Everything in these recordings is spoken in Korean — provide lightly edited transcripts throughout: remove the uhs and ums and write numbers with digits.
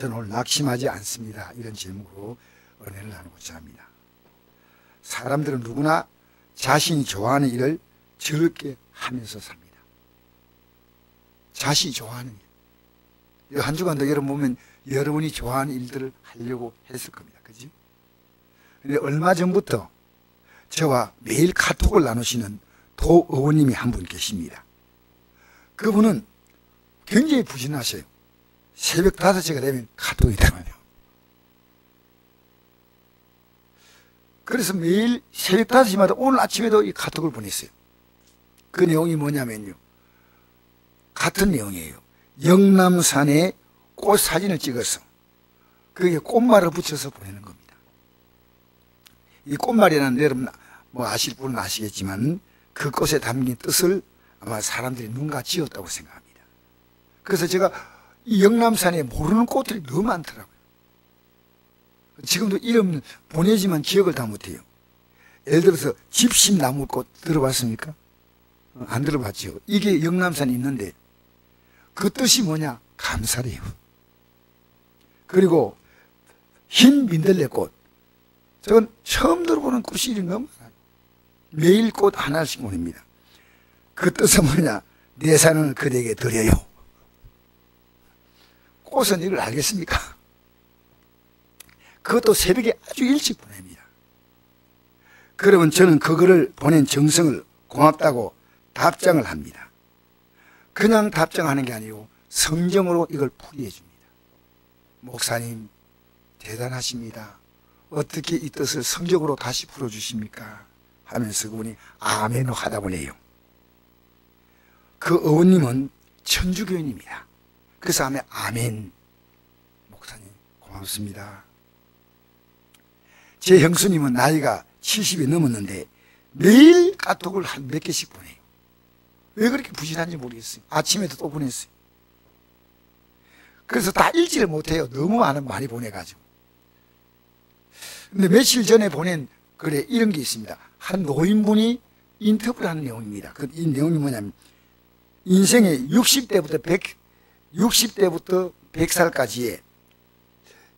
저는 오늘 낙심하지 않습니다. 이런 제목으로 은혜를 나누고자 합니다. 사람들은 누구나 자신이 좋아하는 일을 즐겁게 하면서 삽니다. 자신이 좋아하는 일. 한 주간도 여러분 보면 여러분이 좋아하는 일들을 하려고 했을 겁니다. 그지? 근데 얼마 전부터 저와 매일 카톡을 나누시는 도 의원님이 한 분 계십니다. 그분은 굉장히 부진하셔요. 새벽 5시가 되면 카톡이 들어와요. 그래서 매일 새벽 5시마다 오늘 아침에도 이 카톡을 보냈어요. 그 내용이 뭐냐면요. 같은 내용이에요. 영남산에 꽃 사진을 찍어서 거기에 꽃말을 붙여서 보내는 겁니다. 이 꽃말이라는 여러분 뭐 아실 분은 아시겠지만 그 꽃에 담긴 뜻을 아마 사람들이 누군가 지었다고 생각합니다. 그래서 제가 이 영남산에 모르는 꽃들이 너무 많더라고요. 지금도 이름 보내지만 기억을 다 못해요. 예를 들어서 집심나무꽃 들어봤습니까? 안 들어봤죠. 이게 영남산에 있는데 그 뜻이 뭐냐? 감사래요. 그리고 흰 민들레꽃, 저건 처음 들어보는 꽃이 이런 거 많아요. 매일 꽃 하나씩 보냅니다. 그 뜻은 뭐냐? 내 산을 그대에게 드려요. 꽃은 이걸 알겠습니까? 그것도 새벽에 아주 일찍 보냅니다. 그러면 저는 그거를 보낸 정성을 고맙다고 답장을 합니다. 그냥 답장하는 게 아니고 성경으로 이걸 풀이해 줍니다. 목사님 대단하십니다. 어떻게 이 뜻을 성경으로 다시 풀어주십니까? 하면서 그분이 아멘으로 하다 보네요. 그 의원님은 천주교인입니다. 그래서 하면 아멘. 목사님 고맙습니다. 제 형수님은 나이가 70이 넘었는데 매일 카톡을 한 몇 개씩 보내요. 왜 그렇게 부진한지 모르겠어요. 아침에도 또 보냈어요. 그래서 다 읽지를 못해요. 너무 많이 보내가지고. 근데 며칠 전에 보낸 글에 이런 게 있습니다. 한 노인분이 인터뷰를 하는 내용입니다. 이 내용이 뭐냐면 인생의 60대부터 100살까지의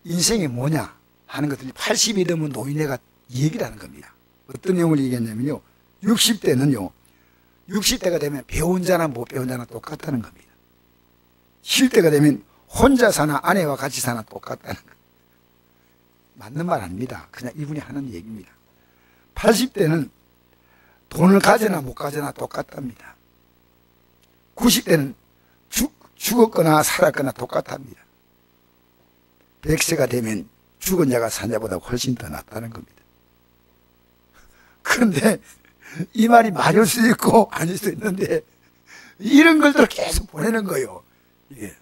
인생이 뭐냐 하는 것들이 80이 되면 노인네가 얘기를 하는 겁니다. 어떤 내용을 얘기했냐면요. 60대가 되면 배운 자나 못 배운 자나 똑같다는 겁니다. 70대가 되면 혼자 사나 아내와 같이 사나 똑같다는 겁니다. 맞는 말 아닙니다. 그냥 이분이 하는 얘기입니다. 80대는 돈을 가져나 못 가져나 똑같답니다. 90대는 죽었거나 살았거나 똑같답니다. 100세가 되면 죽은 자가 산 자보다 훨씬 더 낫다는 겁니다. 그런데 이 말이 맞을 수도 있고 아닐 수도 있는데 이런 것들을 계속 보내는 거예요. 이게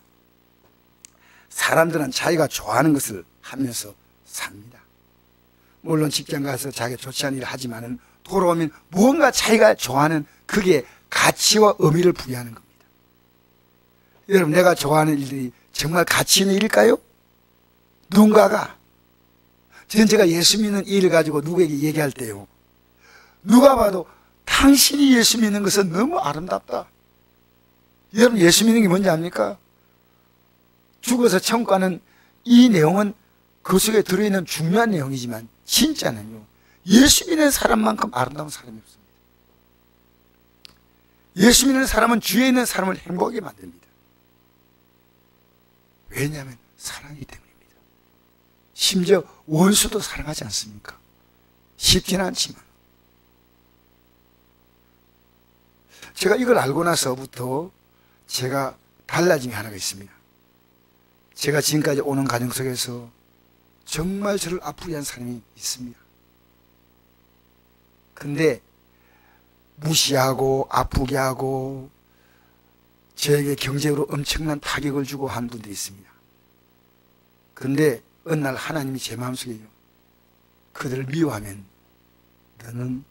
사람들은 자기가 좋아하는 것을 하면서 삽니다. 물론 직장 가서 자기가 좋지 않은 일을 하지만은 돌아오면 무언가 자기가 좋아하는 그게 가치와 의미를 부여하는 겁니다. 여러분, 내가 좋아하는 일들이 정말 가치 있는 일일까요? 누군가가 제가 예수 믿는 일을 가지고 누구에게 얘기할 때요, 누가 봐도 당신이 예수 믿는 것은 너무 아름답다. 여러분, 예수 믿는 게 뭔지 압니까? 죽어서 천국 가는 이 내용은 그 속에 들어있는 중요한 내용이지만 진짜는요, 예수 믿는 사람만큼 아름다운 사람이 없습니다. 예수 믿는 사람은 주위에 있는 사람을 행복하게 만듭니다. 왜냐하면 사랑이기 때문입니다. 심지어 원수도 사랑하지 않습니까? 쉽지는 않지만. 제가 이걸 알고 나서부터 제가 달라진 게 하나가 있습니다. 제가 지금까지 오는 과정 속에서 정말 저를 아프게 한 사람이 있습니다. 근데 무시하고 아프게 하고 저에게 경제적으로 엄청난 타격을 주고 한 분들이 있습니다. 그런데 어느 날 하나님이 제 마음속에 그들을 미워하면 너는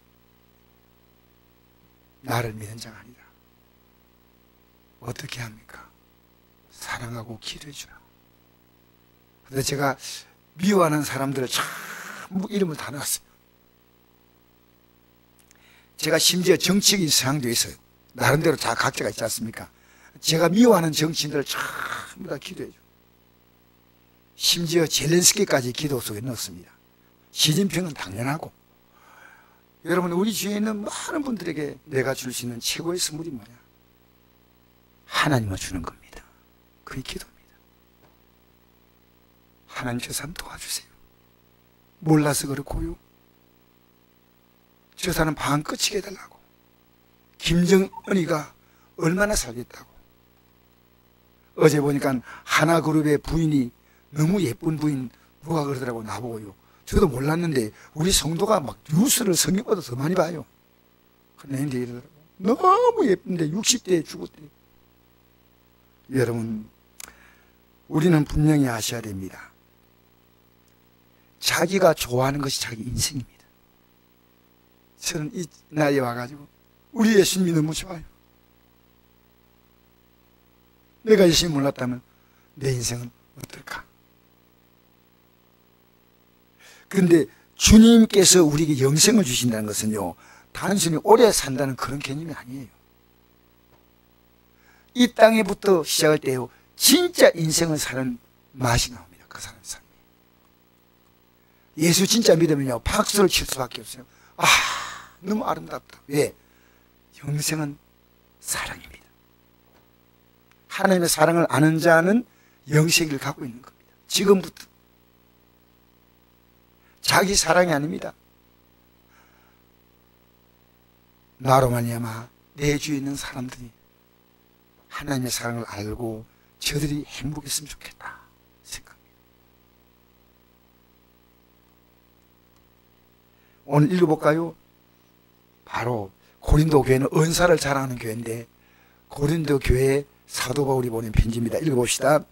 나를 믿는 자가 아니다. 어떻게 합니까? 사랑하고 기도해 주라. 그래서 제가 미워하는 사람들을 전부 이름을 다 넣었어요. 제가 심지어 정치적인 성향도 있어요. 나름대로 다 각자가 있지 않습니까? 제가 미워하는 정치인들을 전부 다 기도해 줘요. 심지어 젤렌스키까지 기도 속에 넣었습니다. 시진핑은 당연하고. 여러분, 우리 주위에 있는 많은 분들에게 내가 줄 수 있는 최고의 선물이 뭐냐? 하나님을 주는 겁니다. 그게 기도입니다. 하나님 저 사람 도와주세요. 몰라서 그렇고요. 저 사람 방 끝이게 해달라고. 김정은이가 얼마나 살겠다고. 어제 보니까 하나그룹의 부인이 너무 예쁜 부인 누가 그러더라고. 나보고요. 저도 몰랐는데 우리 성도가 막 뉴스를 성경보다 더 많이 봐요. 그런데 이러더라고. 너무 예쁜데 60대에 죽었대. 여러분, 우리는 분명히 아셔야 됩니다. 자기가 좋아하는 것이 자기 인생입니다. 저는 이 나이에 와가지고 우리 예수님이 너무 좋아요. 내가 예수님 몰랐다면 내 인생은 어떨까? 그런데 주님께서 우리에게 영생을 주신다는 것은요, 단순히 오래 산다는 그런 개념이 아니에요. 이 땅에부터 시작할 때요, 진짜 인생을 사는 맛이 나옵니다. 그 사람의 삶이. 예수 진짜 믿으면요, 박수를 칠 수밖에 없어요. 아, 너무 아름답다. 왜? 영생은 사랑입니다. 하나님의 사랑을 아는 자는 영생을 갖고 있는 겁니다. 지금부터. 자기 사랑이 아닙니다. 나로 말미암아 내 주위에 있는 사람들이 하나님의 사랑을 알고 저들이 행복했으면 좋겠다 생각합니다. 오늘 읽어볼까요? 바로 고린도 교회는 은사를 자랑하는 교회인데, 고린도 교회에 사도 바울이 보낸 편지입니다. 읽어봅시다.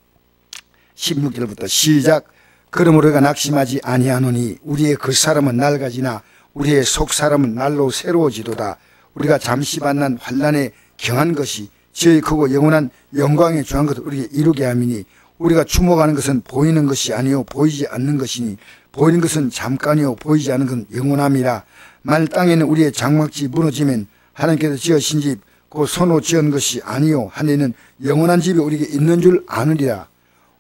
16절부터 시작. 그러므로 우리가 낙심하지 아니하노니 우리의 겉사람은 낡아지나 우리의 속사람은 날로 새로워지도다. 우리가 잠시 만난 환난에 경한 것이 저희 크고 영원한 영광에 중한 것을 우리에게 이루게 함이니, 우리가 주목하는 것은 보이는 것이 아니요 보이지 않는 것이니, 보이는 것은 잠깐이요 보이지 않는 것은 영원함이라. 만일 땅에는 우리의 장막집이 무너지면 하나님께서 지으신 집 곧 손으로 지은 것이 아니요 하늘에는 영원한 집이 우리에게 있는 줄 아느리라.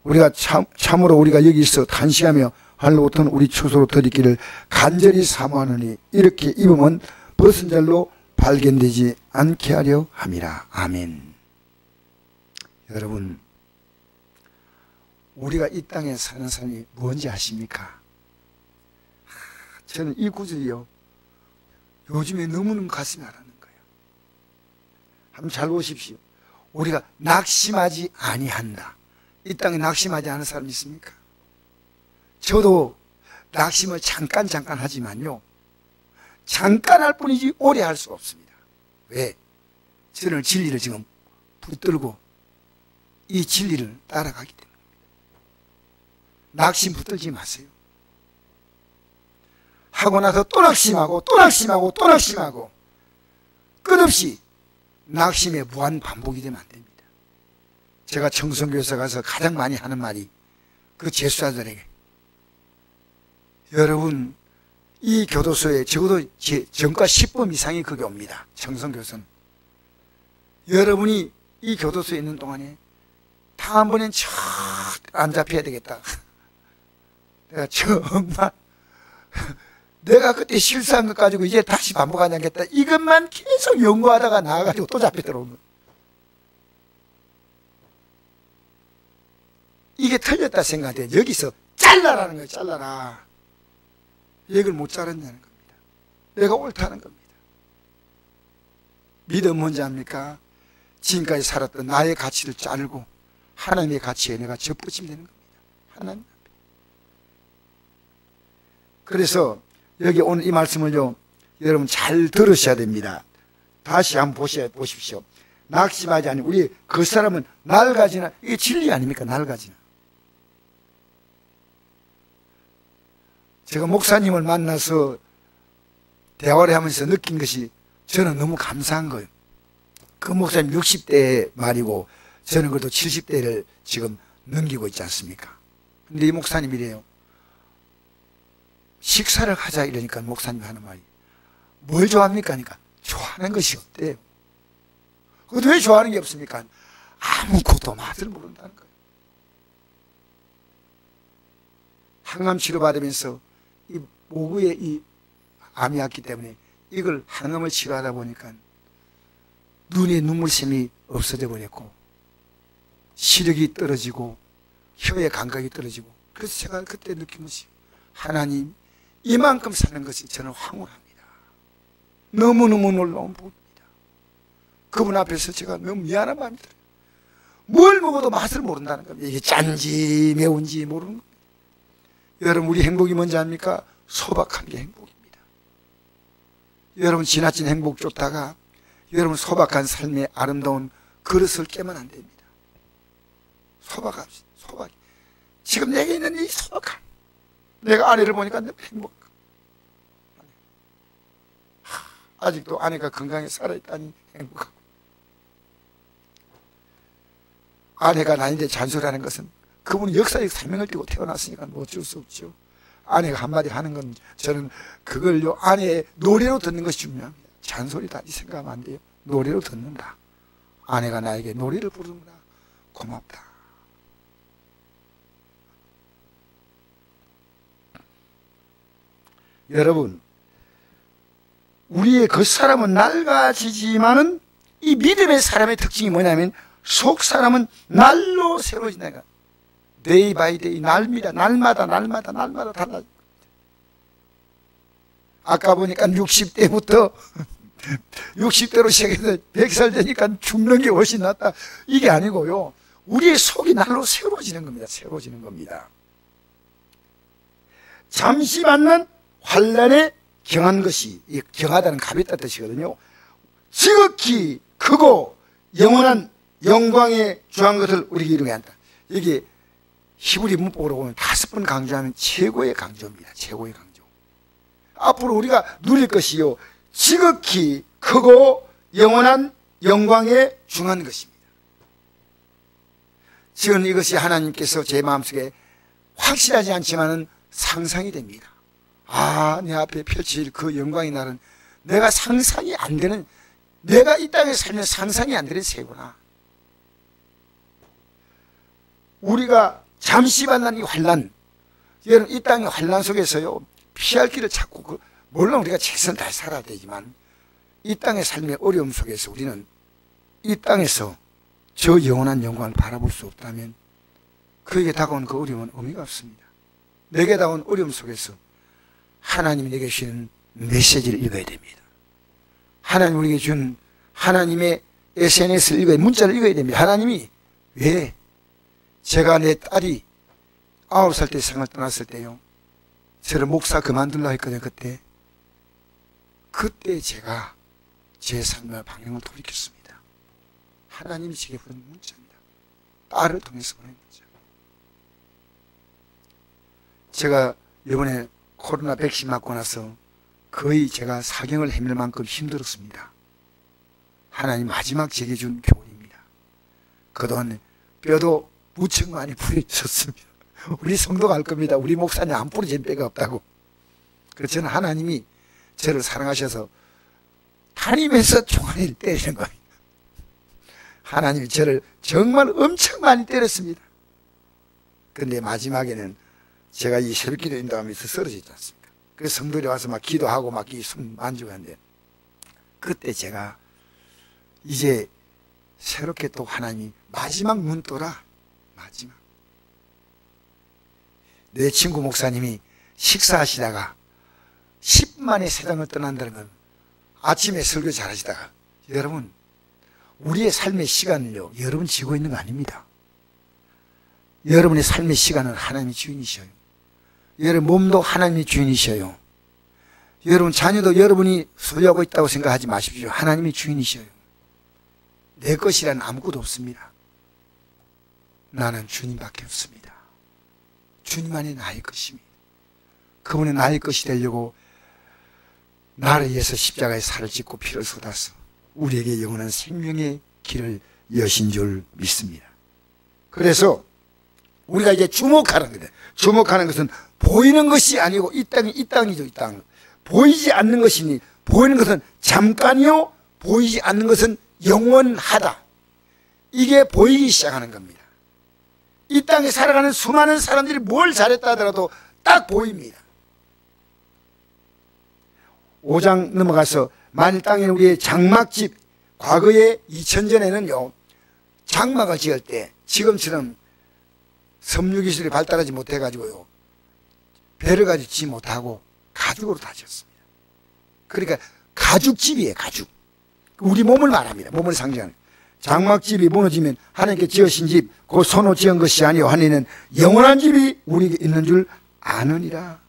우리가 참으로 우리가 여기서 탄식하며 하늘로부터는 우리 처소로 들이기를 간절히 사모하느니, 이렇게 입으면 벗은 잘로 발견되지 않게 하려 함이라. 아멘. 여러분, 우리가 이 땅에 사는 사람이 뭔지 아십니까? 저는 이 구절이요, 요즘에 너무너무 가슴이 아프는 거예요. 한번 잘 보십시오. 우리가 낙심하지 아니한다. 이 땅에 낙심하지 않은 사람 있습니까? 저도 낙심을 잠깐 하지만요, 잠깐 할 뿐이지 오래 할 수 없습니다. 왜? 저는 진리를 지금 붙들고 이 진리를 따라가기 때문입니다. 낙심 붙들지 마세요. 하고 나서 또 낙심하고 또 낙심하고 또 낙심하고 끝없이 낙심의 무한 반복이 되면 안 됩니다. 제가 청송교에서 가서 가장 많이 하는 말이 그 제수자들에게, 여러분 이 교도소에 적어도 전과 10번 이상이 그게 옵니다. 청송교서는. 여러분이 이 교도소에 있는 동안에 다음번엔 안 잡혀야 되겠다. 내가 정말 내가 그때 실수한 것 가지고 이제 다시 반복하지 않겠다. 이것만 계속 연구하다가 나와가지고 또 잡혀 들어온 거예요. 이게 틀렸다 생각해. 여기서 잘라라는 거예요. 잘라라. 얘를 못 자른다는 겁니다. 내가 옳다는 겁니다. 믿음 뭔지 압니까? 지금까지 살았던 나의 가치를 자르고 하나님의 가치에 내가 접붙이면 되는 겁니다. 하나님 앞에. 그래서 여기 오늘 이 말씀을요, 여러분 잘 들으셔야 됩니다. 다시 한번 보십시오. 낙심하지 않니 우리 그 사람은 낡아지나. 이게 진리 아닙니까? 낡아지나. 제가 목사님을 만나서 대화를 하면서 느낀 것이, 저는 너무 감사한 거예요. 그 목사님 60대 말이고 저는 그래도 70대를 지금 넘기고 있지 않습니까? 근데 이 목사님이래요. 식사를 하자 이러니까 목사님이 하는 말이, 뭘 좋아합니까? 하니까 좋아하는 것이 없대요. 그것도 왜 좋아하는 게 없습니까? 아무것도 맛을 모른다는 거예요. 항암 치료 받으면서 이 모구에 이 암이 왔기 때문에 이걸 항암을 치료하다 보니까 눈에 눈물샘이 없어져 버렸고 시력이 떨어지고 혀의 감각이 떨어지고, 그래서 제가 그때 느낀 것이, 하나님, 이만큼 사는 것이 저는 황홀합니다. 너무너무 놀라운 복입니다. 그분 앞에서 제가 너무 미안한 마음이 들어요. 뭘 먹어도 맛을 모른다는 겁니다. 이게 짠지 매운지 모르는 겁니다. 여러분, 우리 행복이 뭔지 압니까? 소박한 게 행복입니다. 여러분, 지나친 행복 쫓다가 여러분 소박한 삶의 아름다운 그릇을 깨면 안 됩니다. 소박합시다. 소박. 지금 내게 있는 이 소박함, 내가 아내를 보니까 너무 행복하고, 아직도 아내가 건강히 살아있다니 행복하고, 아내가 나한테 잔소리하는 것은 그분은 역사적 사명을 띠고 태어났으니까 뭐 어쩔 수 없죠. 아내가 한마디 하는 건 저는 그걸요, 아내의 노래로 듣는 것이 중요합니다. 잔소리다 이 생각하면 안 돼요. 노래로 듣는다. 아내가 나에게 노래를 부르는구나, 고맙다. 여러분, 우리의 겉사람은 낡아지지만은 이 믿음의 사람의 특징이 뭐냐면, 속 사람은 날로 새로워진다. 데이 바이 데이, 날마다 달라집니다. 아까 보니까 60대부터 60대로 시작해서 100살 되니까 죽는 게 훨씬 낫다, 이게 아니고요, 우리의 속이 날로 새로워지는 겁니다. 새로워지는 겁니다. 잠시 만난 환란에 경한 것이, 이 경하다는 가볍다 뜻이거든요. 지극히 크고 영원한 영광에 주한 것을 우리에게 이루게 한다. 이게 히브리 문법으로 보면 5번 강조하면 최고의 강조입니다. 최고의 강조. 앞으로 우리가 누릴 것이요, 지극히 크고 영원한 영광에 중한 것입니다. 지금 이것이 하나님께서 제 마음속에 확실하지 않지만은 상상이 됩니다. 아, 내 앞에 펼칠 그 영광의 날은 내가 상상이 안 되는, 내가 이 땅에 살면 상상이 안 되는 세구나. 우리가 잠시 만난 이 환란, 여러분, 이 땅의 환란 속에서요, 피할 길을 찾고, 물론 우리가 최선을 다해 살아야 되지만, 이 땅의 삶의 어려움 속에서 우리는 이 땅에서 저 영원한 영광을 바라볼 수 없다면 그에게 다가온 그 어려움은 의미가 없습니다. 내게 다가온 어려움 속에서 하나님이 내게 주시는 메시지를 읽어야 됩니다. 하나님 우리에게 준 하나님의 SNS를 읽어야, 문자를 읽어야 됩니다. 하나님이 왜 제가 내 딸이 9살 때 세상을 떠났을 때요, 저를 목사 그만둘라 했거든요. 그때 제가 제 삶의 방향을 돌이켰습니다. 하나님이 제게 보낸 문자입니다. 딸을 통해서 보낸 문자. 제가 이번에 코로나 백신 맞고 나서 거의 제가 사경을 헤맬 만큼 힘들었습니다. 하나님 마지막 제게 준 교훈입니다. 그동안 뼈도 무척 많이 부러졌습니다. 우리 성도가 알 겁니다. 우리 목사님 안 부러진 뼈가 없다고. 그래서 저는 하나님이 저를 사랑하셔서 다니면서 종아리를 때리는 거예요. 하나님이 저를 정말 엄청 많이 때렸습니다. 그런데 마지막에는 제가 이 새벽 기도 인도하면서 쓰러지지 않습니까? 그래서 성도들이 와서 막 기도하고 막 이 손 만지고 하는데, 그때 제가 이제 새롭게 또 하나님이 마지막 눈 떠라, 마지막. 내 친구 목사님이 식사하시다가 10분 만에 세상을 떠난다는 건, 아침에 설교 잘하시다가, 여러분, 우리의 삶의 시간을요, 여러분 지고 있는 거 아닙니다. 여러분의 삶의 시간은 하나님이 주인이셔요. 여러분 몸도 하나님이 주인이셔요. 여러분 자녀도 여러분이 소유하고 있다고 생각하지 마십시오. 하나님이 주인이셔요. 내 것이란 아무것도 없습니다. 나는 주님밖에 없습니다. 주님만이 나의 것입니다. 그분은 나의 것이 되려고 나를 위해서 십자가에 살을 찢고 피를 쏟아서 우리에게 영원한 생명의 길을 여신 줄 믿습니다. 그래서 우리가 이제 주목하는 거예요. 주목하는 것은 보이는 것이 아니고, 이 땅이죠, 이 땅. 보이지 않는 것이니, 보이는 것은 잠깐이요, 보이지 않는 것은 영원하다. 이게 보이기 시작하는 겁니다. 이 땅에 살아가는 수많은 사람들이 뭘 잘했다 하더라도 딱 보입니다. 5장 넘어가서 만일 땅에 우리의 장막집, 과거에 2000전에는요 장막을 지을 때 지금처럼 섬유기술이 발달하지 못해가지고요 배를 가지고 짓지 못하고 가죽으로 다 지었습니다. 그러니까 가죽집이에요. 가죽. 우리 몸을 말합니다. 몸을 상징하는. 장막집이 무너지면 하나님께 지으신 집 곧 손으로 지은 것이 아니요 하나님은 영원한 집이 우리에게 있는 줄 아느니라.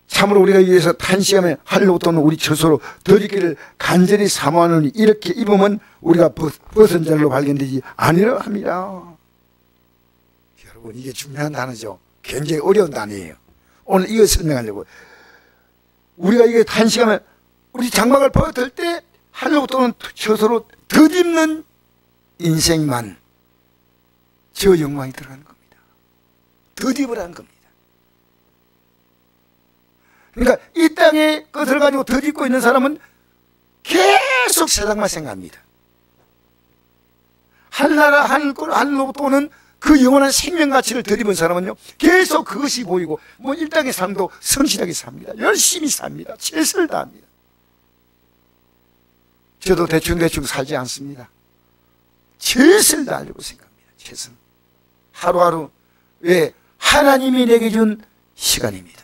참으로 우리가 위해서 탄식하며 할로 또는 우리 처소로 더럽기를 간절히 사모하노니 이렇게 입으면 우리가 벗은 자로 발견되지 아니라 합니다. 여러분, 이게 중요한 단어죠. 굉장히 어려운 단어예요. 오늘 이거 설명하려고. 우리가 이게 탄식하면 우리 장막을 벗을 때 할로 또는 처소로 덧입는 인생만 저 영광이 들어가는 겁니다. 덧입으라는 겁니다. 그러니까 이 땅에 것을 가지고 덧입고 있는 사람은 계속 세상만 생각합니다. 하늘나라 하늘로부터 오는 그 영원한 생명 가치를 덧입은 사람은요 계속 그것이 보이고 뭐 이 땅의 삶도 성실하게 삽니다. 열심히 삽니다. 최선을 다합니다. 저도 대충 살지 않습니다. 최선을 다하려고 생각합니다. 최선. 하루하루. 왜? 하나님이 내게 준 시간입니다.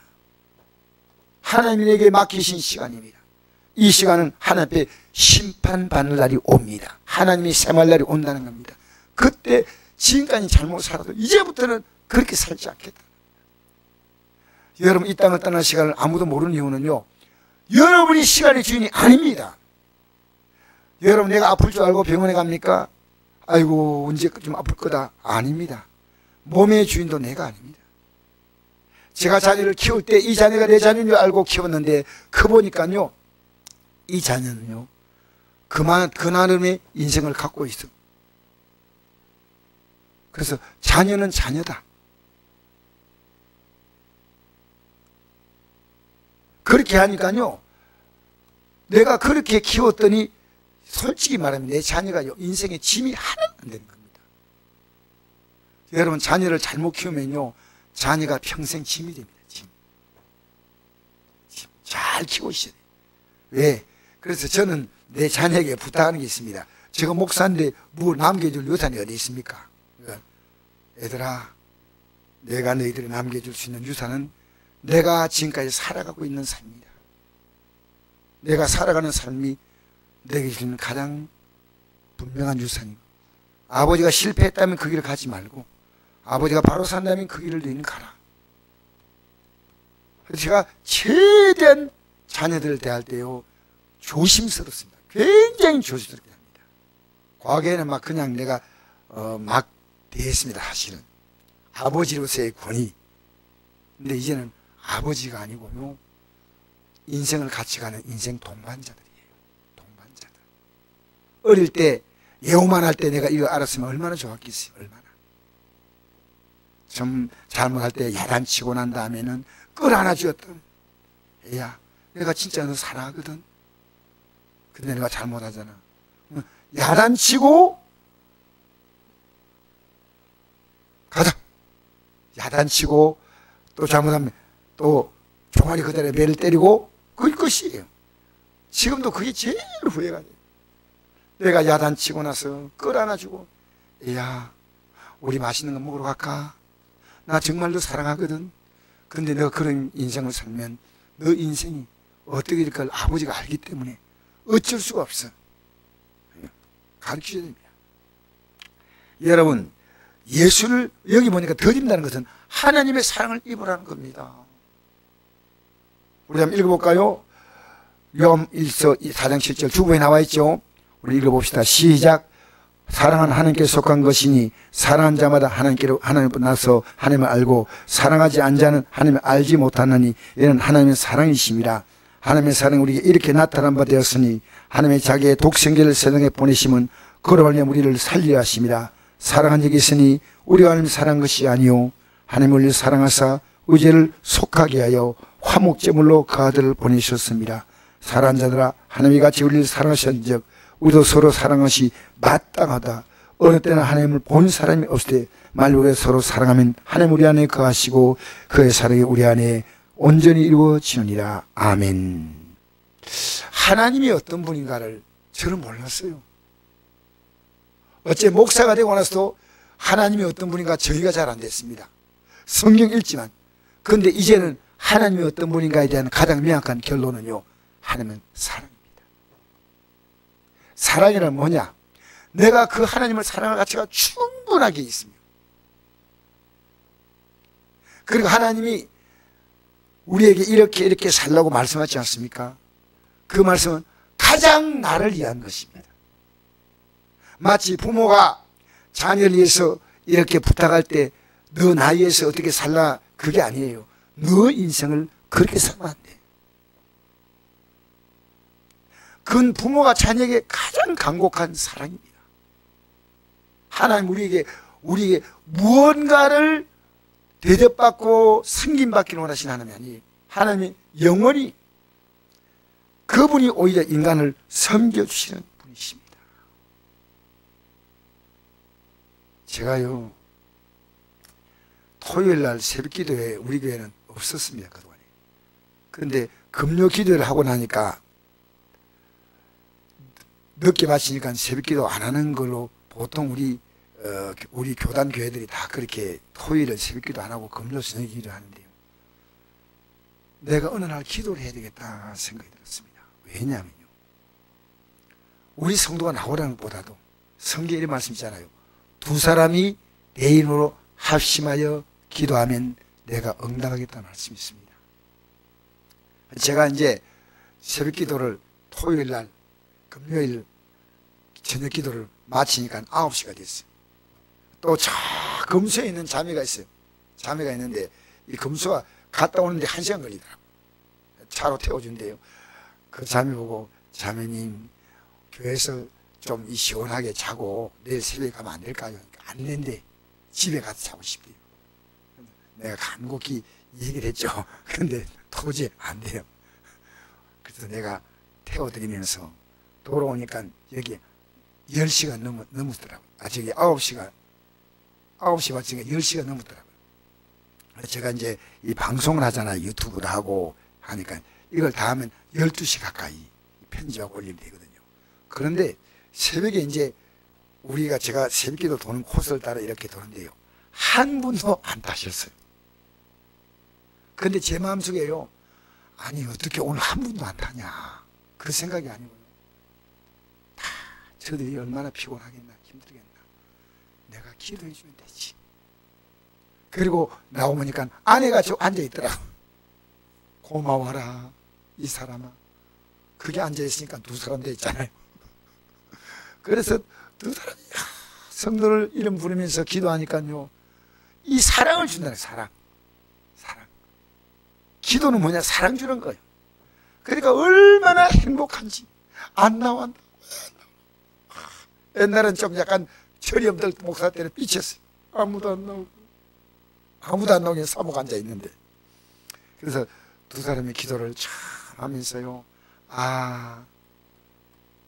하나님이 내게 맡기신 시간입니다. 이 시간은 하나님 앞에 심판받는 날이 옵니다. 하나님이 세말 날이 온다는 겁니다. 그때 지금까지 잘못 살아도 이제부터는 그렇게 살지 않겠다. 여러분, 이 땅을 떠날 시간을 아무도 모르는 이유는요 여러분이 시간의 주인이 아닙니다. 여러분, 내가 아플 줄 알고 병원에 갑니까? 아이고 언제 좀 아플 거다. 아닙니다. 몸의 주인도 내가 아닙니다. 제가 자녀를 키울 때 이 자녀가 내 자녀인 줄 알고 키웠는데 커보니까요 이 자녀는요 그 나름의 인생을 갖고 있어. 그래서 자녀는 자녀다. 그렇게 하니까요 내가 그렇게 키웠더니 솔직히 말하면 내 자녀가 인생에 짐이 하나도 안 되는 겁니다. 여러분, 자녀를 잘못 키우면요 자녀가 평생 짐이 됩니다. 짐. 잘 키우고 있어야 돼요. 왜? 그래서 저는 내 자녀에게 부탁하는 게 있습니다. 제가 목사인데 뭐 남겨줄 유산이 어디 있습니까? 그러니까 얘들아, 내가 너희들이 남겨줄 수 있는 유산은 내가 지금까지 살아가고 있는 삶이다. 내가 살아가는 삶이 내게 주는 가장 분명한 유산이고, 아버지가 실패했다면 그 길을 가지 말고 아버지가 바로 산다면 그 길을 너희는 가라. 그래서 제가 최대한 자녀들을 대할 때요 조심스럽습니다. 굉장히 조심스럽게 합니다. 과거에는 막 그냥 내가 막 대했습니다. 사실은 아버지로서의 권위. 근데 이제는 아버지가 아니고요 인생을 같이 가는 인생 동반자들이에요. 동반자들. 어릴 때 예우만 할 때 내가 이거 알았으면 얼마나 좋았겠어요. 얼마나. 좀 잘못할 때 야단치고 난 다음에는 끌어안아 주었던, 애야 내가 진짜 너 사랑하거든. 근데 내가 잘못하잖아. 야단치고 가자. 야단치고 또 잘못하면 또 종아리 그대로 매를 때리고 그럴 것이에요. 지금도 그게 제일 후회가 돼요. 내가 야단치고 나서 끌어안아주고, 야 우리 맛있는 거 먹으러 갈까? 나 정말 너 사랑하거든. 근데 너가 그런 인생을 살면 너 인생이 어떻게 될 걸 아버지가 알기 때문에 어쩔 수가 없어. 가르쳐야 됩니다. 여러분, 예수를 여기 보니까 덧입는다는 것은 하나님의 사랑을 입으라는 겁니다. 우리 한번 읽어볼까요? 요한 1서 4장 7절 주부에 나와 있죠. 우리 읽어봅시다. 시작. 사랑은 하나님께 속한 것이니 사랑한 자마다 하나님께로 하나님을 나서 하나님을 알고 사랑하지 않은 자는 하나님을 알지 못하느니 이는 하나님의 사랑이심이라. 하나님의 사랑이 우리에게 이렇게 나타난 바 되었으니 하나님의 자기의 독생자를 세상에 보내심은 그로 말미암아 우리를 살리려 하심이라. 사랑한 적이 있으니 우리가 하나님을 사랑한 것이 아니요 하나님을 우리를 사랑하사 의죄를 속하게 하여 화목제물로 그 아들을 보내셨습니다. 사랑한 자들아, 하나님이 같이 우리를 사랑하신 적 우리도 서로 사랑하시 마땅하다. 어느 때는 하나님을 본 사람이 없을 때 만일 서로 사랑하면 하나님 우리 안에 거하시고 그의 사랑이 우리 안에 온전히 이루어지느니라. 아멘. 하나님이 어떤 분인가를 저는 몰랐어요. 어째 목사가 되고 나서도 하나님이 어떤 분인가 정의가 잘 안 됐습니다. 성경 읽지만. 그런데 이제는 하나님이 어떤 분인가에 대한 가장 명확한 결론은요, 하나님은 사랑입니다. 사랑이란 뭐냐? 내가 그 하나님을 사랑할 가치가 충분하게 있으며, 그리고 하나님이 우리에게 이렇게 살라고 말씀하지 않습니까? 그 말씀은 가장 나를 위한 것입니다. 마치 부모가 자녀를 위해서 이렇게 부탁할 때 너 나이에서 어떻게 살라, 그게 아니에요. 너 인생을 그렇게 살면 안 돼. 그건 부모가 자녀에게 가장 간곡한 사랑입니다. 하나님 우리에게 무언가를 대접받고 승김받기를 원하시는 하나님이 아니에요. 하나님이 영원히 그분이 오히려 인간을 섬겨주시는 분이십니다. 제가요, 토요일날 새벽기도에 우리 교회는 없었습니다. 그동안에. 그런데 금요 기도를 하고 나니까 늦게 마치니까 새벽기도 안 하는 걸로 보통 우리 교단 교회들이 다 그렇게 토요일에 새벽기도 안 하고 금요 저녁 기도를 하는데요. 내가 어느 날 기도를 해야 되겠다 생각이 들었습니다. 왜냐하면요, 우리 성도가 나오라는 것보다도 성경에 이런 말씀 있잖아요. 두 사람이 내 이름으로 합심하여 기도하면 내가 응답하겠다는 말씀이 있습니다. 제가 이제 새벽 기도를 토요일날 금요일 저녁 기도를 마치니까 9시가 됐어요. 또 저 금수에 있는 자매가 있어요. 자매가 있는데 이 금수가 갔다 오는데 1시간 걸리더라고요. 차로 태워준대요. 그 자매 보고, 자매님 교회에서 좀 시원하게 자고 내일 새벽에 가면 안 될까요? 안 된대. 집에 가서 자고 싶대요. 내가 간곡히 얘기를 했죠. 근데 도저히 안 돼요. 그래서 내가 태워드리면서 돌아오니까 여기 10시가 넘었더라고요. 저기 9시 맞으니까 10시가 넘었더라고요. 제가 이제 이 방송을 하잖아요. 유튜브를 하고 하니까 이걸 다 하면 12시 가까이 편집하고 올리면 되거든요. 그런데 새벽에 이제 제가 새벽기도 도는 코스를 따라 이렇게 도는데요, 한 분도 안 타셨어요. 근데 제 마음속에요, 아니 어떻게 오늘 한 분도 안 타냐, 그 생각이 아니고요, 다 저들이 얼마나 피곤하겠나, 힘들겠나, 내가 기도해 주면 되지. 그리고 나오니까 아내가 저 앉아있더라고. 고마워라 이 사람아. 그게 앉아있으니까 두 사람 돼 있잖아요. 그래서 두 사람이 성도를 이름 부르면서 기도하니까요, 이 사랑을 준다는 사랑. 기도는 뭐냐? 사랑 주는 거예요. 그러니까 얼마나 행복한지. 안 나온다. 옛날엔 좀 약간 철이 없던 목사 때는 삐쳤어요. 아무도 안 나오게 사모가 앉아 있는데. 그래서 두 사람의 기도를 참 하면서요,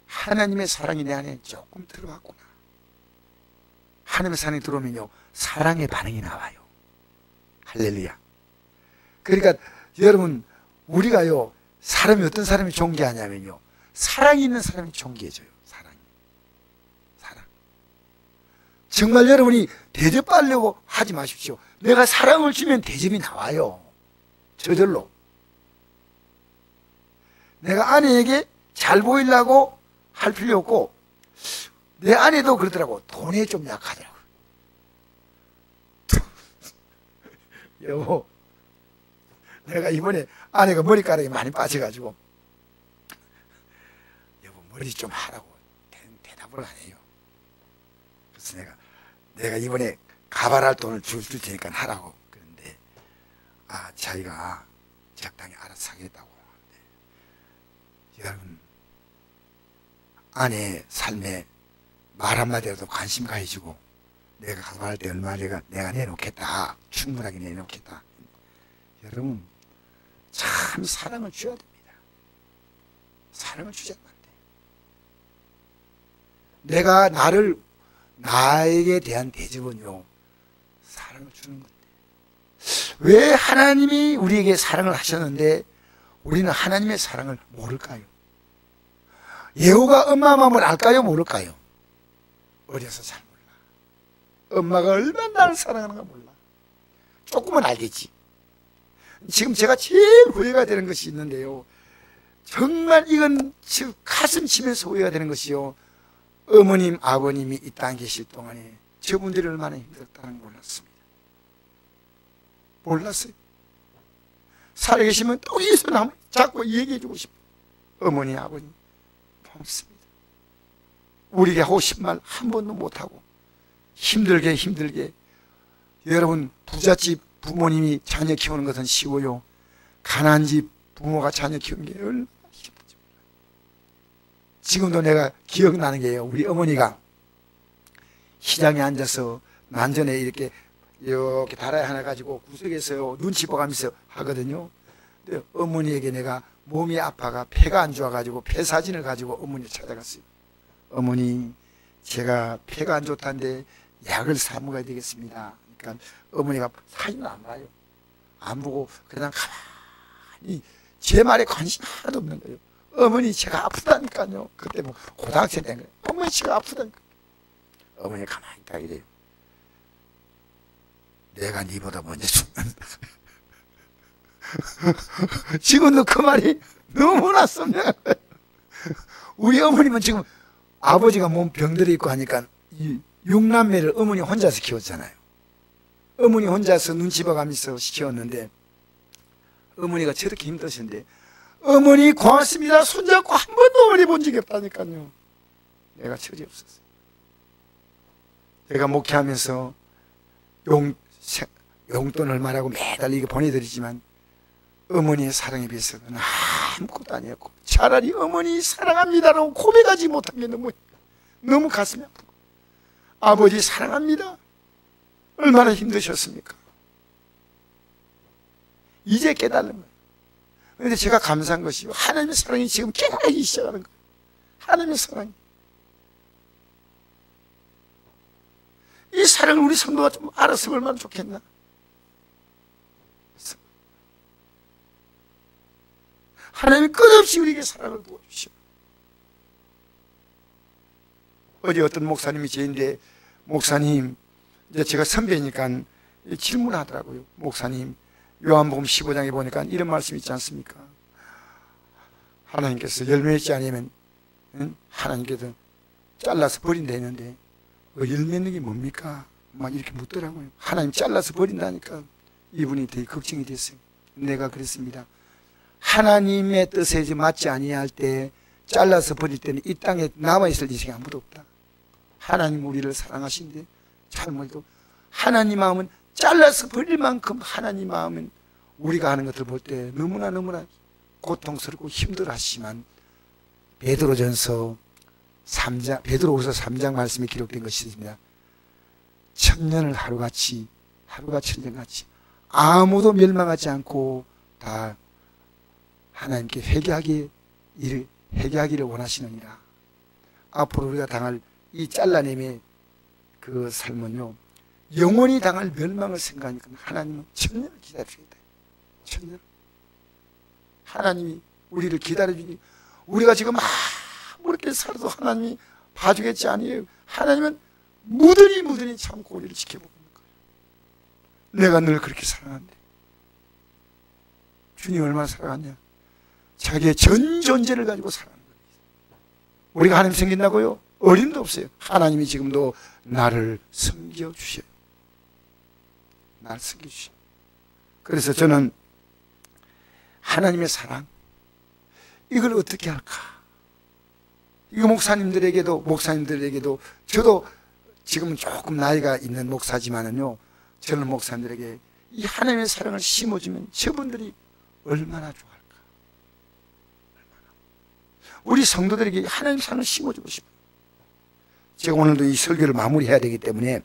하나님의 사랑이 내 안에 조금 들어왔구나. 하나님의 사랑이 들어오면요, 사랑의 반응이 나와요. 할렐루야. 그러니까 여러분, 우리가요, 사람이 어떤 사람이 존귀하냐면요, 사랑이 있는 사람이 존귀해져요. 사랑. 정말 여러분이 대접받으려고 하지 마십시오. 내가 사랑을 주면 대접이 나와요. 저절로. 내가 아내에게 잘 보이려고 할 필요 없고, 내 아내도 그러더라고. 돈에 좀 약하더라고. 여보, 내가 이번에 아내가 머리카락이 많이 빠져가지고, 여보 머리 좀 하라고 대답을 안 해요. 그래서 내가 이번에 가발할 돈을 줄 테니까 하라고. 그런데 자기가 적당히 알아서 하겠다고. 여러분, 아내 삶에 말 한마디라도 관심 가해주고, 내가 가발할 때 얼마 내가 내놓겠다, 충분하게 내놓겠다. 여러분, 참 사랑을 줘야 됩니다. 사랑을 주지 않으면 안 돼. 내가 나에게 대한 대접은요, 사랑을 주는 건데. 왜 하나님이 우리에게 사랑을 하셨는데 우리는 하나님의 사랑을 모를까요? 예후가 엄마 마음을 알까요? 모를까요? 어려서 잘 몰라. 엄마가 얼마나 나를 사랑하는가 몰라. 조금은 알겠지. 지금 제가 제일 후회가 되는 것이 있는데요, 정말 이건 가슴 치면서 후회가 되는 것이요, 어머님 아버님이 이 땅에 계실 동안에 저분들이 얼마나 힘들었다는 걸 몰랐습니다. 몰랐어요. 살아계시면 또 이 손 한번 잡고 얘기해 주고 싶어요. 어머니 아버님 고맙습니다. 우리에게 하고 싶은 말 한 번도 못하고 힘들게 여러분, 부잣집 부모님이 자녀 키우는 것은 쉬워요. 가난한 집 부모가 자녀 키우는 게 얼마나 힘든지. 지금도 내가 기억나는 게요, 우리 어머니가 시장에 앉아서 난전에 이렇게 다라이 하나 가지고 구석에서 눈치 보가면서 하거든요. 근데 어머니에게 내가 몸이 아파가 폐가 안 좋아가지고 폐 사진을 가지고 어머니 찾아갔어요. 어머니, 제가 폐가 안 좋다는데 약을 사 먹어야 되겠습니다. 그러니까 어머니가 사진을 안 봐요. 안 보고 그냥 가만히 제 말에 관심 하나도 없는 거예요. 어머니, 제가 아프다니까요. 그때 뭐 고등학생 된 거예요. 어머니, 제가 아프다니까. 어머니 가만히 있다 이래요. 내가 니보다 먼저 죽는다. 지금도 그 말이 너무나 선명한 거예요. 우리 어머님은 지금 아버지가 몸 병들어 있고 하니까 이 6남매를 어머니 혼자서 키웠잖아요. 어머니 혼자서 눈치 봐가면서 키웠는데, 어머니가 저렇게 힘드셨는데, 어머니 고맙습니다 손잡고 한 번도 어머니 본 적이 없다니까요. 내가 처지 없었어요. 제가 목회하면서 용돈 얼마라고 매달 이거 보내드리지만 어머니의 사랑에 비해서는 아무것도 아니었고, 차라리 어머니 사랑합니다라고 고백하지 못한 게 너무 가슴이 아프고, 아버지 사랑합니다, 얼마나 힘드셨습니까? 이제 깨달는 거예요. 그런데 제가 감사한 것이 하나님의 사랑이 지금 깨달기 시작하는 거예요. 하나님의 사랑이. 이 사랑을 우리 성도가 좀 알았으면 얼마나 좋겠나. 하나님이 끝없이 우리에게 사랑을 부어주시오. 어제 어떤 목사님이 저인데, 목사님, 이제 제가 선배니까 질문하더라고요. 목사님, 요한복음 15장에 보니까 이런 말씀 있지 않습니까? 하나님께서 열매 맺지 않으면 하나님께서 잘라서 버린다 했는데 열매 맺는 게 뭡니까? 막 이렇게 묻더라고요. 하나님 잘라서 버린다니까. 이분이 되게 걱정이 됐어요. 내가 그랬습니다. 하나님의 뜻에 맞지 아니할 때 잘라서 버릴 때는 이 땅에 남아있을 인생이 아무도 없다. 하나님 우리를 사랑하신데 잘못해도 하나님 마음은 잘라서 버릴 만큼 하나님 마음은 우리가 하는 것들 볼 때 너무나 고통스럽고 힘들어하시지만, 베드로전서 3장, 베드로후서 3장 말씀에 기록된 것이 있습니다. 천년을 하루가 천년같이 아무도 멸망하지 않고 다 하나님께 회개하기를 원하시느니라. 앞으로 우리가 당할 이 잘라냄의 그 삶은요, 영원히 당할 멸망을 생각하니까 하나님은 천년을 기다리시겠다. 천년. 하나님이 우리를 기다려주니, 우리가 지금 아무렇게 살아도 하나님이 봐주겠지 아니에요. 하나님은 무던히 참고 우리를 지켜보는 거예요. 내가 늘 그렇게 사랑한대. 주님 얼마나 사랑하냐. 자기의 전 존재를 가지고 사랑하는 거예요. 우리가 하나님 섬긴다고요? 어림도 없어요. 하나님이 지금도 나를 섬겨주셔요. 나를 섬겨주셔요. 그래서 저는 하나님의 사랑, 이걸 어떻게 할까? 이거 목사님들에게도 저도 지금은 조금 나이가 있는 목사지만은요, 저는 목사님들에게 이 하나님의 사랑을 심어주면 저분들이 얼마나 좋아할까? 우리 성도들에게 하나님의 사랑을 심어주고 싶어요. 제가 오늘도 이 설교를 마무리해야 되기 때문에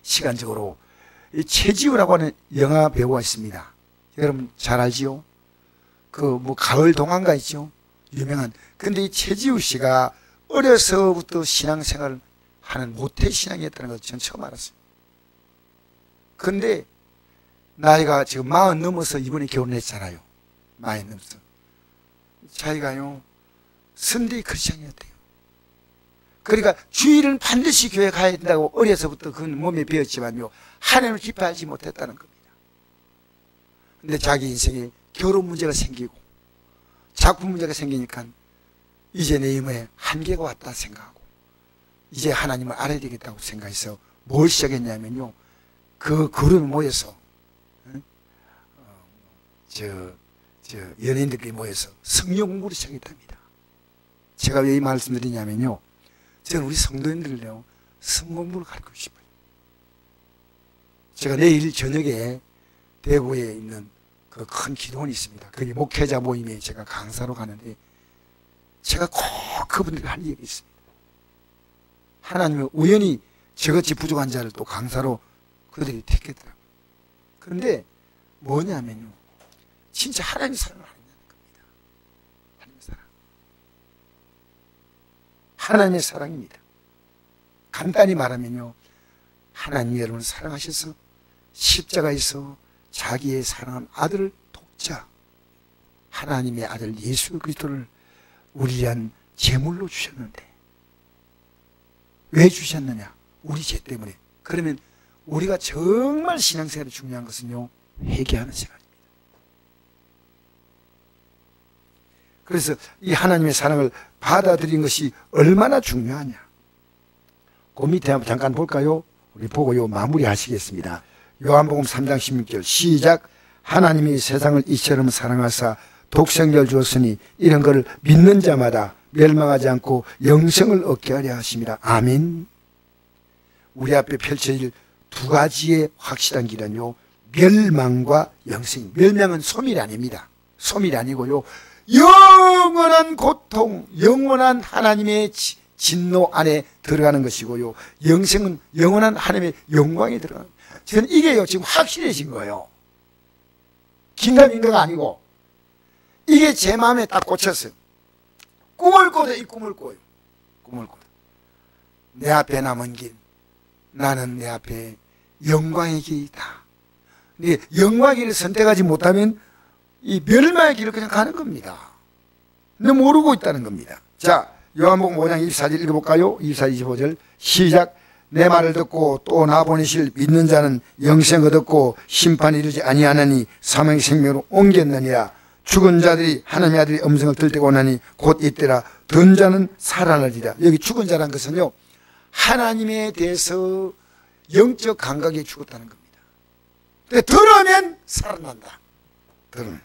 시간적으로 이 최지우라고 하는 영화 배우가 있습니다. 여러분 잘 알지요? 그 가을 동안가 있죠? 유명한. 근데 이 최지우 씨가 어려서부터 신앙생활을 하는 모태신앙이었다는 것을 저는 처음 알았어요. 그런데 나이가 지금 40 넘어서 이번에 결혼했잖아요. 40 넘어서. 자기가요, 선대의 크리스찬이었대요. 그러니까 주일은 반드시 교회 가야 된다고 어려서부터 그건 몸에 배웠지만요, 하나님을 기뻐하지 못했다는 겁니다. 근데 자기 인생에 결혼 문제가 생기고 작품 문제가 생기니까 이제 내 힘에 한계가 왔다 생각하고 이제 하나님을 알아야 되겠다고 생각해서 뭘 시작했냐면요, 그 그룹이 모여서 연예인들끼리 모여서 성경 공부를 시작했답니다. 제가 왜 이 말씀드리냐면요, 저는 우리 성도님들을요, 성경 공부를 가르치고 싶어요. 제가 내일 저녁에 대구에 있는 그 큰 기도원이 있습니다. 거기 목회자 모임에 제가 강사로 가는데 제가 꼭 그분들과 할 일이 있습니다. 하나님은 우연히 저같이 부족한 자를 또 강사로 그들이 택했더라고요. 그런데 뭐냐면요, 진짜 하나님의 사랑을 하느냐는 겁니다. 하나님의 사랑. 하나님의 사랑입니다. 간단히 말하면요, 하나님이 여러분을 사랑하셔서 십자가에서 자기의 사랑한 아들을 독자, 하나님의 아들 예수 그리스도를 우리 위한 제물로 주셨는데, 왜 주셨느냐? 우리 죄 때문에. 그러면 우리가 정말 신앙생활에 중요한 것은요, 회개하는 시간입니다. 그래서 이 하나님의 사랑을 받아들인 것이 얼마나 중요하냐, 그 밑에 한번 잠깐 볼까요? 우리 보고 요 마무리 하시겠습니다. 요한복음 3장 16절 시작. 하나님이 세상을 이처럼 사랑하사 독생자를 주었으니 이런 것을 믿는 자마다 멸망하지 않고 영생을 얻게 하려 하심이라. 아멘. 우리 앞에 펼쳐질 두 가지의 확실한 길은요, 멸망과 영생. 멸망은 소멸이 아닙니다. 소멸이 아니고요, 영원한 고통, 영원한 하나님의 진노 안에 들어가는 것이고요, 영생은 영원한 하나님의 영광에 들어가는 거예요. 저는 이게요, 지금 확실해진 거예요. 긴가민가가 아니고 이게 제 마음에 딱 꽂혔어요. 꿈을 꿔도 이 꿈을 꿔요. 꿈을 꿔도 내 앞에 남은 길, 나는 내 앞에 영광의 길이다. 영광의 길을 선택하지 못하면 이 멸망의 길을 그냥 가는 겁니다. 근데 모르고 있다는 겁니다. 자, 요한복음 5장 24절 읽어볼까요? 24, 25절 시작. 내 말을 듣고 또 나 보내실 믿는 자는 영생 얻었고 심판이 이르지 아니하나니 사망의 생명으로 옮겼느니라. 죽은 자들이 하나님의 아들의 음성을 들을 때가 오나니 곧 이때라. 든 자는 살아나리라. 여기 죽은 자란 것은요, 하나님에 대해서 영적 감각에 죽었다는 겁니다. 근데 들으면 살아난다. 들으면.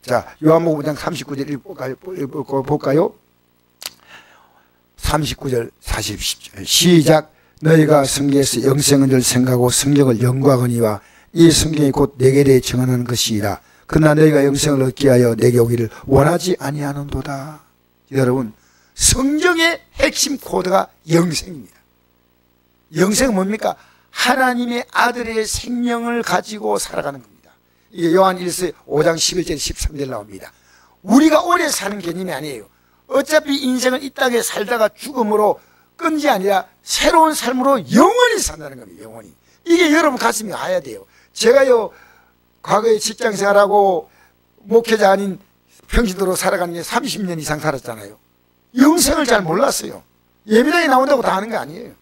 자, 요한복음 5장 39절 읽어볼까요? 39절 40절 시작. 너희가 성경에서 영생은 줄 생각하고 성경을 연구하거니와 이 성경이 곧 내게 대해 증언하는 것이라. 그러나 너희가 영생을 얻기 위하여 내게 오기를 원하지 아니하는도다. 여러분, 성경의 핵심 코드가 영생입니다. 영생은 뭡니까? 하나님의 아들의 생명을 가지고 살아가는 겁니다. 이게 요한 1서 5장 11절 13절 나옵니다. 우리가 오래 사는 개념이 아니에요. 어차피 인생은 이 땅에 살다가 죽음으로 끝이 아니라 새로운 삶으로 영원히 산다는 겁니다. 영원히. 이게 여러분 가슴이 와야 돼요. 제가요, 과거에 직장생활하고 목회자 아닌 평신도로 살아가는 게 30년 이상 살았잖아요. 영생을 잘 몰랐어요. 예배당에 나온다고 다 하는 거 아니에요.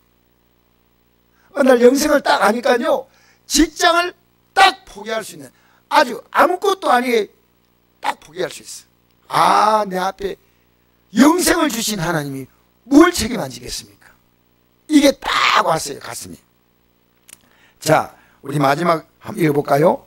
어느 날 영생을 딱 아니까요, 직장을 딱 포기할 수 있는, 아주 아무것도 아니게 딱 포기할 수 있어. 아, 내 앞에 영생을 주신 하나님이 뭘 책임 안 지겠습니까? 이게 딱 왔어요, 가슴이. 자, 우리 마지막 한번 읽어볼까요?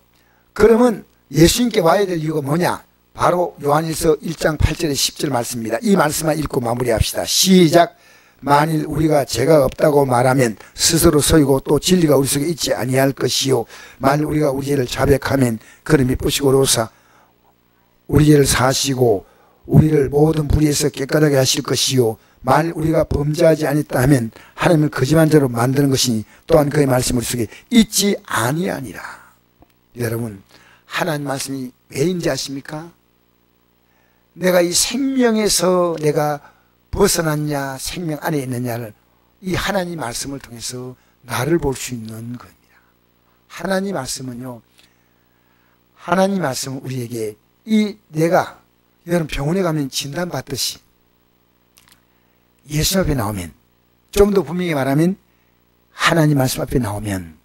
그러면 예수님께 와야 될 이유가 뭐냐? 바로 요한일서 1장 8절에 10절 말씀입니다. 이 말씀만 읽고 마무리합시다. 시작. 만일 우리가 죄가 없다고 말하면 스스로 서이고 또 진리가 우리 속에 있지 아니할 것이요, 만일 우리가 우리 죄를 자백하면 그를 미쁘시고로사 우리 죄를 사하시고 우리를 모든 불의에서 깨끗하게 하실 것이요, 만일 우리가 범죄하지 않았다 하면 하나님을 거짓말 자로 만드는 것이니 또한 그의 말씀이 우리 속에 있지 아니하니라. 여러분, 하나님 말씀이 왜인지 아십니까? 내가 이 생명에서 내가 벗어났냐 생명 안에 있느냐를 이 하나님 말씀을 통해서 나를 볼 수 있는 겁니다. 하나님 말씀은요, 하나님 말씀은 우리에게 내가 여러분 병원에 가면 진단받듯이 예수 앞에 나오면, 좀 더 분명히 말하면 하나님 말씀 앞에 나오면,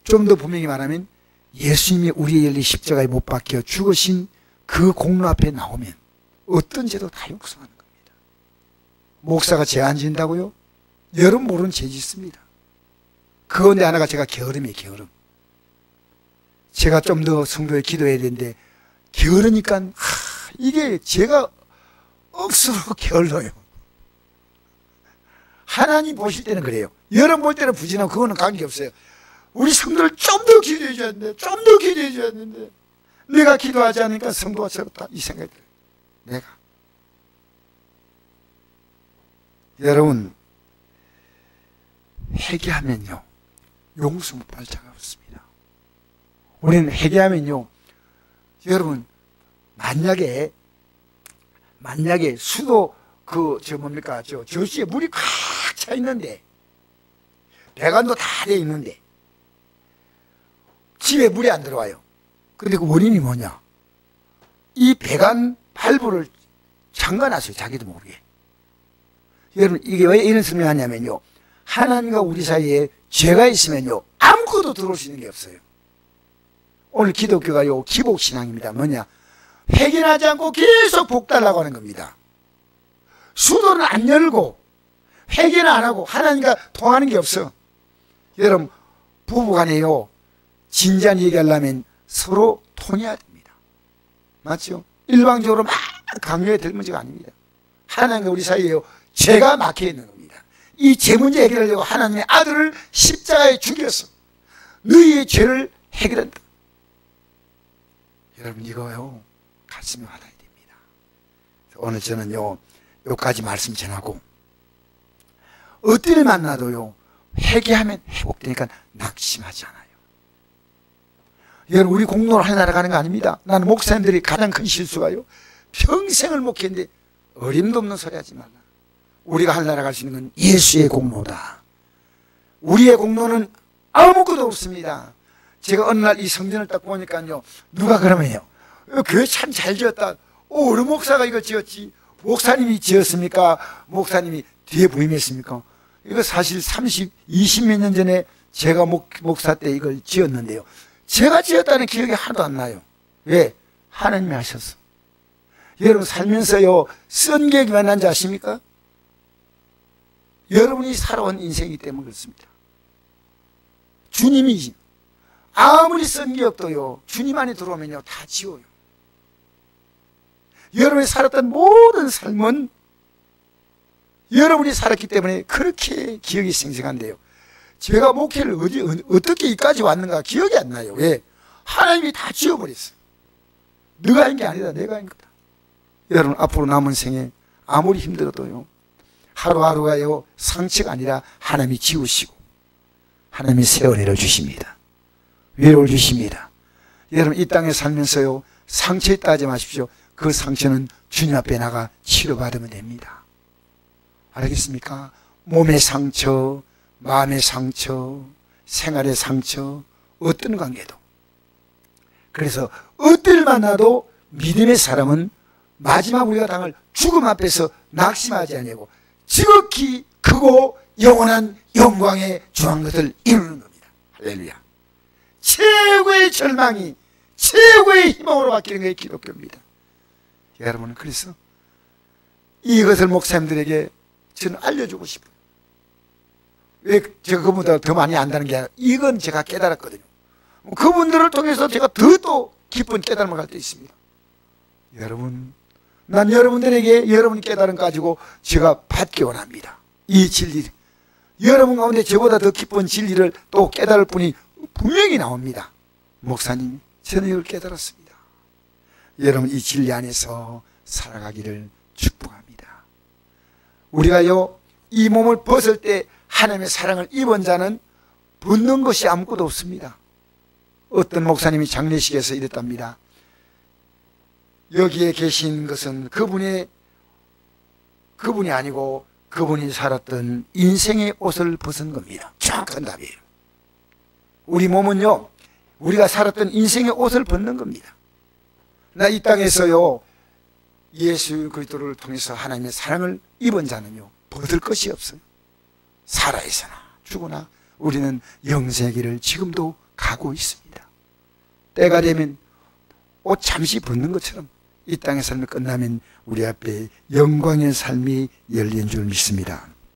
좀 더 분명히 말하면 예수님이 우리의 열리 십자가에 못 박혀 죽으신 그 공로 앞에 나오면 어떤 죄도 다 용서하는 겁니다. 목사가 죄 안 진다고요? 여러분 모르는 죄 짓습니다. 그 가운데 하나가 제가 게으름이에요. 게으름. 제가 좀 더 성도에 기도해야 되는데 게으르니까 이게 제가 억수로 게을러요. 하나님 보실 때는 그래요. 여러분 볼 때는 부진하고 그거는 관계없어요. 우리 성도를 좀 더 기도해 줘야 되는데, 좀 더 기도해 줘야 되는데, 내가 기도하지 않으니까 성도가 저렇다, 이 생각이 들어요. 내가. 여러분, 회개하면요, 용서 못 받을 자가 없습니다. 우리는 회개하면요, 여러분, 만약에 수도 저수에 물이 꽉 차 있는데, 배관도 다 돼 있는데, 집에 물이 안 들어와요. 근데 그 원인이 뭐냐? 이 배관 발부를 잠가놨어요. 자기도 모르게. 여러분, 이게 왜 이런 설명하냐면요, 하나님과 우리 사이에 죄가 있으면요, 아무것도 들어올 수 있는 게 없어요. 오늘 기독교가요, 기복신앙입니다. 뭐냐? 회개하지 않고 계속 복 달라고 하는 겁니다. 수도는 안 열고 회개는 안 하고 하나님과 통하는 게 없어. 여러분, 부부간에요, 진지한 얘기하려면 서로 통해야 됩니다. 맞죠? 일방적으로 막 강요해 될 문제가 아닙니다. 하나님과 우리 사이에요, 죄가 막혀 있는 겁니다. 이 죄 문제 해결하려고 하나님의 아들을 십자가에 죽여서 너희의 죄를 해결한다. 여러분, 이거요, 가슴에 와닿아야 됩니다. 오늘 저는요, 여기까지 말씀 전하고, 어떤 일 만나도요, 회개하면 회복되니까 낙심하지 않아요. 여러분, 우리 공로를 하려고 가는 거 아닙니다. 나는 목사님들이 가장 큰 실수가요, 평생을 목회했는데 어림도 없는 소리 하지 말라. 우리가 하려고 갈 수 있는 건 예수의 공로다. 우리의 공로는 아무것도 없습니다. 제가 어느 날 이 성전을 딱 보니까요, 누가 그러면요, 교회 참 잘 지었다. 어느 목사가 이걸 지었지? 목사님이 지었습니까? 목사님이 뒤에 부임했습니까? 이거 사실 20몇 년 전에 제가 목사 때 이걸 지었는데요, 제가 지었다는 기억이 하나도 안 나요. 왜? 하나님이 하셨어. 여러분, 살면서요, 쓴 계획이 만난지 아십니까? 여러분이 살아온 인생이기 때문에 그렇습니다. 주님이 아무리 쓴 기억도요, 주님 안에 들어오면요, 다 지워요. 여러분이 살았던 모든 삶은 여러분이 살았기 때문에 그렇게 기억이 생생한데요, 제가 목회를 어떻게 여기까지 왔는가 기억이 안 나요. 왜? 하나님이 다 지워버렸어요. 네가 한 게 아니다, 내가 한 거다. 여러분, 앞으로 남은 생에 아무리 힘들어도요, 하루하루가요, 상처가 아니라 하나님이 지우시고 하나님이 새 은혜를 주십니다. 위로를 주십니다. 여러분, 이 땅에 살면서요, 상처 있다 하지 마십시오. 그 상처는 주님 앞에 나가 치료받으면 됩니다. 알겠습니까? 몸의 상처, 마음의 상처, 생활의 상처, 어떤 관계도. 그래서 어떤 일 만나도 믿음의 사람은 마지막 우리가 당할 죽음 앞에서 낙심하지 아니하고 지극히 크고 영원한 영광의 중한 것을 이루는 겁니다. 할렐루야. 최고의 절망이 최고의 희망으로 바뀌는 게 기독교입니다. 여러분은 그래서 이것을 목사님들에게 저는 알려주고 싶어요. 왜 제가 그분보다 더 많이 안다는 게 아니라 이건 제가 깨달았거든요. 그분들을 통해서 제가 더 또 깊은 깨달음을 갈 때 있습니다. 여러분, 난 여러분들에게 여러분이 깨달음 가지고 제가 받기 원합니다. 이 진리, 여러분 가운데 저보다 더 깊은 진리를 또 깨달을 분이 분명히 나옵니다. 목사님, 저는 이걸 깨달았습니다. 여러분, 이 진리 안에서 살아가기를 축복합니다. 우리가요, 이 몸을 벗을 때 하나님의 사랑을 입은 자는 벗는 것이 아무것도 없습니다. 어떤 목사님이 장례식에서 이랬답니다. 여기에 계신 것은 그분이 아니고 그분이 살았던 인생의 옷을 벗은 겁니다. 정확한 답이에요. 우리 몸은요, 우리가 살았던 인생의 옷을 벗는 겁니다. 나 이 땅에서요, 예수 그리스도를 통해서 하나님의 사랑을 입은 자는요, 벗을 것이 없어요. 살아있으나 죽으나 우리는 영생의 길을 지금도 가고 있습니다. 때가 되면 옷 잠시 벗는 것처럼 이 땅의 삶이 끝나면 우리 앞에 영광의 삶이 열린 줄 믿습니다.